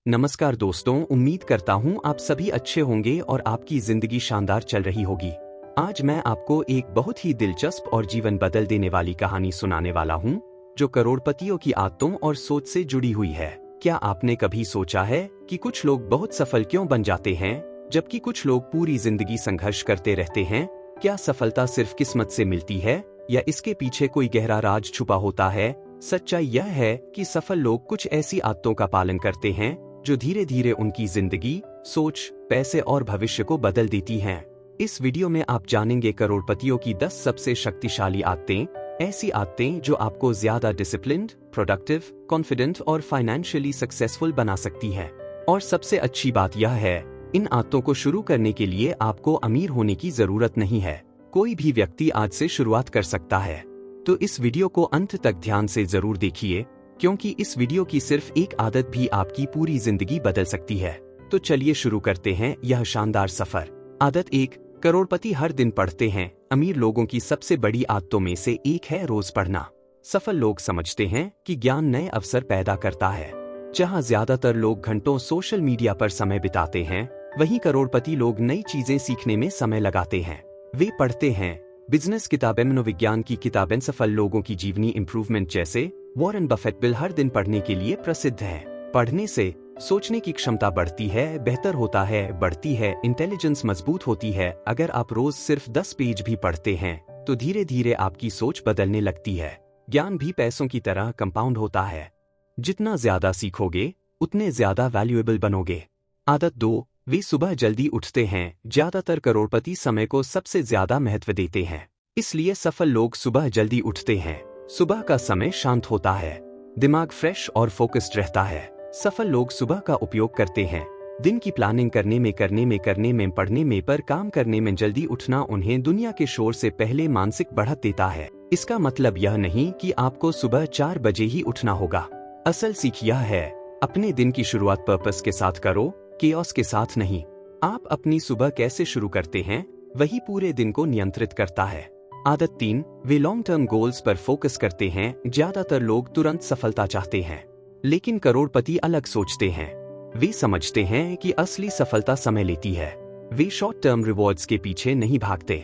नमस्कार दोस्तों, उम्मीद करता हूँ आप सभी अच्छे होंगे और आपकी जिंदगी शानदार चल रही होगी। आज मैं आपको एक बहुत ही दिलचस्प और जीवन बदल देने वाली कहानी सुनाने वाला हूँ, जो करोड़पतियों की आदतों और सोच से जुड़ी हुई है। क्या आपने कभी सोचा है कि कुछ लोग बहुत सफल क्यों बन जाते हैं, जबकि कुछ लोग पूरी जिंदगी संघर्ष करते रहते हैं? क्या सफलता सिर्फ किस्मत से मिलती है या इसके पीछे कोई गहरा राज छुपा होता है? सच्चाई यह है कि सफल लोग कुछ ऐसी आदतों का पालन करते हैं जो धीरे धीरे उनकी जिंदगी, सोच, पैसे और भविष्य को बदल देती हैं। इस वीडियो में आप जानेंगे करोड़पतियों की 10 सबसे शक्तिशाली आदतें, ऐसी आदतें जो आपको ज्यादा डिसिप्लिन्ड, प्रोडक्टिव, कॉन्फिडेंट और फाइनेंशियली सक्सेसफुल बना सकती हैं। और सबसे अच्छी बात यह है, इन आदतों को शुरू करने के लिए आपको अमीर होने की जरूरत नहीं है। कोई भी व्यक्ति आज से शुरुआत कर सकता है। तो इस वीडियो को अंत तक ध्यान से जरूर देखिए, क्योंकि इस वीडियो की सिर्फ एक आदत भी आपकी पूरी जिंदगी बदल सकती है। तो चलिए शुरू करते हैं यह शानदार सफर। आदत 1, करोड़पति हर दिन पढ़ते हैं। अमीर लोगों की सबसे बड़ी आदतों में से एक है रोज पढ़ना। सफल लोग समझते हैं कि ज्ञान नए अवसर पैदा करता है। जहां ज्यादातर लोग घंटों सोशल मीडिया पर समय बिताते हैं, वहीं करोड़पति लोग नई चीजें सीखने में समय लगाते हैं। वे पढ़ते हैं बिजनेस किताबें, मनोविज्ञान की किताबें, सफल लोगों की जीवनी, इंप्रूवमेंट जैसे वॉरेन बफेट बिल हर दिन पढ़ने के लिए प्रसिद्ध है। पढ़ने से सोचने की क्षमता बढ़ती है, बेहतर होता है, बढ़ती है, इंटेलिजेंस मजबूत होती है। अगर आप रोज सिर्फ 10 पेज भी पढ़ते हैं तो धीरे धीरे आपकी सोच बदलने लगती है। ज्ञान भी पैसों की तरह कंपाउंड होता है। जितना ज्यादा सीखोगे उतने ज्यादा वैल्यूएबल बनोगे। आदत 2, वे सुबह जल्दी उठते हैं। ज्यादातर करोड़पति समय को सबसे ज्यादा महत्व देते हैं, इसलिए सफल लोग सुबह जल्दी उठते हैं। सुबह का समय शांत होता है, दिमाग फ्रेश और फोकस्ड रहता है। सफल लोग सुबह का उपयोग करते हैं दिन की प्लानिंग करने में, पढ़ने में, पर काम करने में। जल्दी उठना उन्हें दुनिया के शोर से पहले मानसिक बढ़त देता है। इसका मतलब यह नहीं कि आपको सुबह 4 बजे ही उठना होगा। असल सीख यह है, अपने दिन की शुरुआत पर्पस के साथ करो, केओस के साथ नहीं। आप अपनी सुबह कैसे शुरू करते हैं, वही पूरे दिन को नियंत्रित करता है। आदत 3, वे लॉन्ग टर्म गोल्स पर फोकस करते हैं। ज्यादातर लोग तुरंत सफलता चाहते हैं, लेकिन करोड़पति अलग सोचते हैं। वे समझते हैं कि असली सफलता समय लेती है। वे शॉर्ट टर्म रिवॉर्ड्स के पीछे नहीं भागते,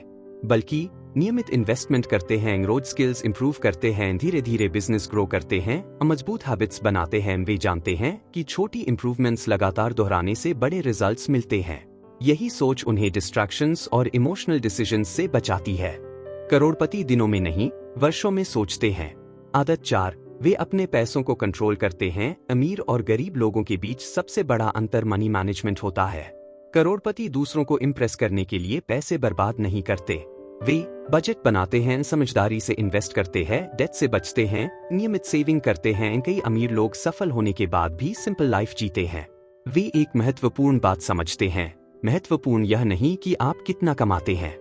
बल्कि नियमित इन्वेस्टमेंट करते हैं, रोज स्किल्स इंप्रूव करते हैं, धीरे धीरे बिजनेस ग्रो करते हैं, मजबूत हैबिट्स बनाते हैं। वे जानते हैं कि छोटी इंप्रूवमेंट्स लगातार दोहराने से बड़े रिजल्ट्स मिलते हैं। यही सोच उन्हें डिस्ट्रैक्शंस और इमोशनल डिसीजंस से बचाती है। करोड़पति दिनों में नहीं, वर्षों में सोचते हैं। आदत 4, वे अपने पैसों को कंट्रोल करते हैं। अमीर और गरीब लोगों के बीच सबसे बड़ा अंतर मनी मैनेजमेंट होता है। करोड़पति दूसरों को इम्प्रेस करने के लिए पैसे बर्बाद नहीं करते। वे बजट बनाते हैं, समझदारी से इन्वेस्ट करते हैं, डेट से बचते हैं, नियमित सेविंग करते हैं। कई अमीर लोग सफल होने के बाद भी सिंपल लाइफ जीते हैं। वे एक महत्वपूर्ण बात समझते हैं, महत्वपूर्ण यह नहीं कि आप कितना कमाते हैं,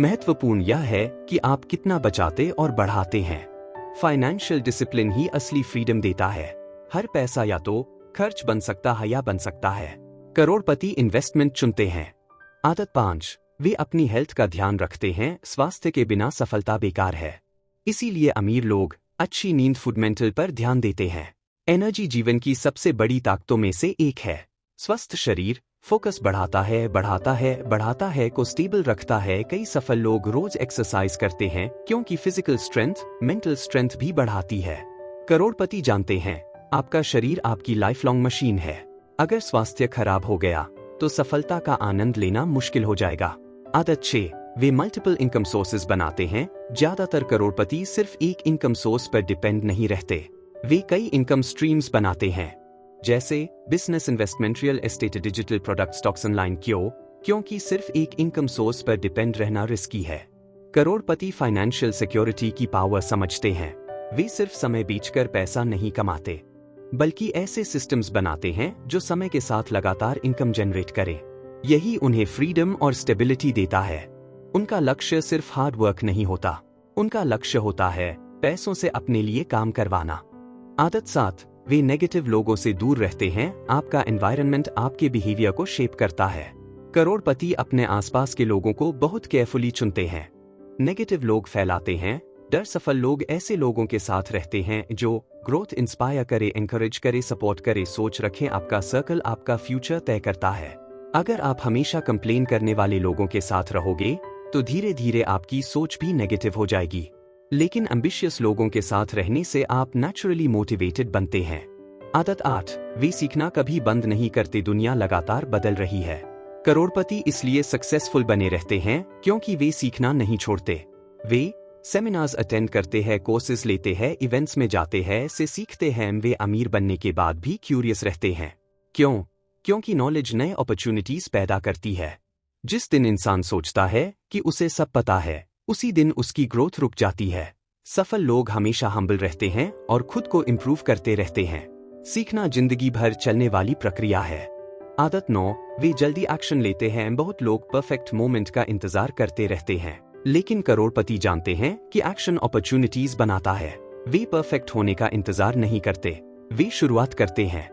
महत्वपूर्ण यह है कि आप कितना बचाते और बढ़ाते हैं। फाइनेंशियल डिसिप्लिन ही असली फ्रीडम देता है। हर पैसा या तो खर्च बन सकता है या बन सकता है। करोड़पति इन्वेस्टमेंट चुनते हैं। आदत 5, वे अपनी हेल्थ का ध्यान रखते हैं। स्वास्थ्य के बिना सफलता बेकार है, इसीलिए अमीर लोग अच्छी नींद, फंडामेंटल पर ध्यान देते हैं। एनर्जी जीवन की सबसे बड़ी ताकतों में से एक है। स्वस्थ शरीर फोकस बढ़ाता है, को स्टेबल रखता है। कई सफल लोग रोज एक्सरसाइज करते हैं, क्योंकि फिजिकल स्ट्रेंथ मेंटल स्ट्रेंथ भी बढ़ाती है। करोड़पति जानते हैं, आपका शरीर आपकी लाइफ लॉन्ग मशीन है। अगर स्वास्थ्य खराब हो गया तो सफलता का आनंद लेना मुश्किल हो जाएगा। आदत 6, वे मल्टीपल इनकम सोर्सेज बनाते हैं। ज्यादातर करोड़पति सिर्फ एक इनकम सोर्स पर डिपेंड नहीं रहते, वे कई इनकम स्ट्रीम्स बनाते हैं, जैसे business, investment, real estate, digital product, stocks, online. क्योंकि सिर्फ एक इनकम सोर्स पर डिपेंड रहना रिस्की है। करोड़पति फाइनेंशियल सिक्योरिटी की पावर समझते हैं। वे सिर्फ समय बेचकर पैसा नहीं कमाते, बल्कि ऐसे सिस्टम्स बनाते हैं जो समय के साथ लगातार इनकम जनरेट करें। यही उन्हें फ्रीडम और स्टेबिलिटी देता है। उनका लक्ष्य सिर्फ हार्ड वर्क नहीं होता, उनका लक्ष्य होता है पैसों से अपने लिए काम करवाना। आदत 7, वे नेगेटिव लोगों से दूर रहते हैं। आपका एनवायरनमेंट आपके बिहेवियर को शेप करता है। करोड़पति अपने आसपास के लोगों को बहुत केयरफुली चुनते हैं। नेगेटिव लोग फैलाते हैं डर सफल लोग ऐसे लोगों के साथ रहते हैं जो ग्रोथ इंस्पायर करे, एनकरेज करे, सपोर्ट करे। सोच रखें, आपका सर्कल आपका फ्यूचर तय करता है। अगर आप हमेशा कंप्लेन करने वाले लोगों के साथ रहोगे तो धीरे धीरे आपकी सोच भी नेगेटिव हो जाएगी। लेकिन एम्बिशियस लोगों के साथ रहने से आप नेचुरली मोटिवेटेड बनते हैं। आदत 8, वे सीखना कभी बंद नहीं करते। दुनिया लगातार बदल रही है। करोड़पति इसलिए सक्सेसफुल बने रहते हैं क्योंकि वे सीखना नहीं छोड़ते। वे सेमिनार्स अटेंड करते हैं, कोर्सेज लेते हैं, इवेंट्स में जाते हैं, से सीखते हैं। वे अमीर बनने के बाद भी क्यूरियस रहते हैं। क्यों? क्योंकि नॉलेज नए अपॉर्चुनिटीज पैदा करती है। जिस दिन इंसान सोचता है कि उसे सब पता है, उसी दिन उसकी ग्रोथ रुक जाती है। सफल लोग हमेशा हम्बल रहते हैं और खुद को इम्प्रूव करते रहते हैं। सीखना जिंदगी भर चलने वाली प्रक्रिया है। आदत 9, वे जल्दी एक्शन लेते हैं। बहुत लोग परफेक्ट मोमेंट का इंतजार करते रहते हैं, लेकिन करोड़पति जानते हैं कि एक्शन अपॉर्चुनिटीज बनाता है। वे परफेक्ट होने का इंतजार नहीं करते, वे शुरुआत करते हैं,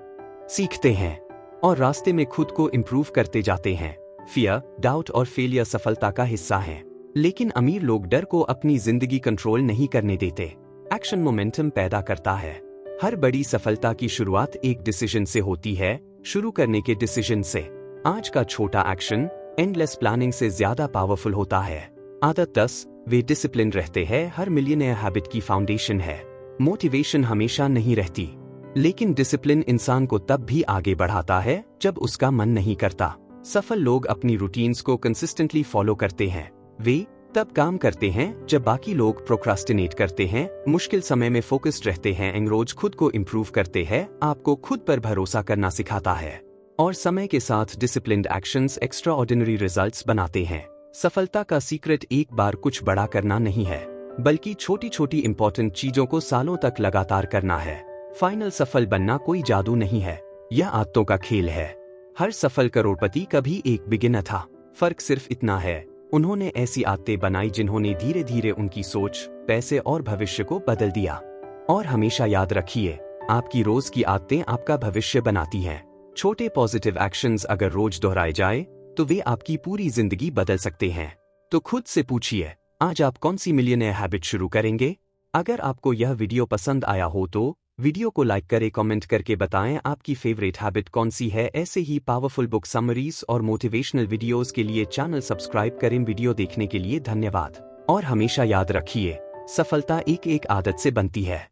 सीखते हैं और रास्ते में खुद को इम्प्रूव करते जाते हैं। फियर, डाउट और फेलियर सफलता का हिस्सा है, लेकिन अमीर लोग डर को अपनी जिंदगी कंट्रोल नहीं करने देते। एक्शन मोमेंटम पैदा करता है। हर बड़ी सफलता की शुरुआत एक डिसीजन से होती है, शुरू करने के डिसीजन से। आज का छोटा एक्शन एंडलेस प्लानिंग से ज्यादा पावरफुल होता है। आदत 10, वे डिसिप्लिन रहते हैं। हर मिलियनेयर हैबिट की फाउंडेशन है। मोटिवेशन हमेशा नहीं रहती, लेकिन डिसिप्लिन इंसान को तब भी आगे बढ़ाता है जब उसका मन नहीं करता। सफल लोग अपनी रूटीन्स को कंसिस्टेंटली फॉलो करते हैं। वे तब काम करते हैं जब बाकी लोग प्रोक्रास्टिनेट करते हैं, मुश्किल समय में फोकस्ड रहते हैं, रोज खुद को इम्प्रूव करते हैं। आपको खुद पर भरोसा करना सिखाता है और समय के साथ disciplined actions extra ordinary results बनाते हैं। सफलता का सीक्रेट एक बार कुछ बड़ा करना नहीं है, बल्कि छोटी छोटी इंपॉर्टेंट चीजों को सालों तक लगातार करना है। फाइनल सफल बनना कोई जादू नहीं है, यह आदतों का खेल है। हर सफल करोड़पति कभी एक बिगिनर था। फर्क सिर्फ इतना है, उन्होंने ऐसी आदतें बनाई जिन्होंने धीरे धीरे उनकी सोच, पैसे और भविष्य को बदल दिया। और हमेशा याद रखिए, आपकी रोज की आदतें आपका भविष्य बनाती हैं। छोटे पॉजिटिव एक्शंस अगर रोज दोहराए जाए तो वे आपकी पूरी जिंदगी बदल सकते हैं। तो खुद से पूछिए, आज आप कौन सी मिलियनेयर हैबिट शुरू करेंगे? अगर आपको यह वीडियो पसंद आया हो तो वीडियो को लाइक करें, कमेंट करके बताएं आपकी फेवरेट हैबिट कौन सी है। ऐसे ही पावरफुल बुक समरीज और मोटिवेशनल वीडियोस के लिए चैनल सब्सक्राइब करें। वीडियो देखने के लिए धन्यवाद और हमेशा याद रखिए, सफलता एक एक आदत से बनती है।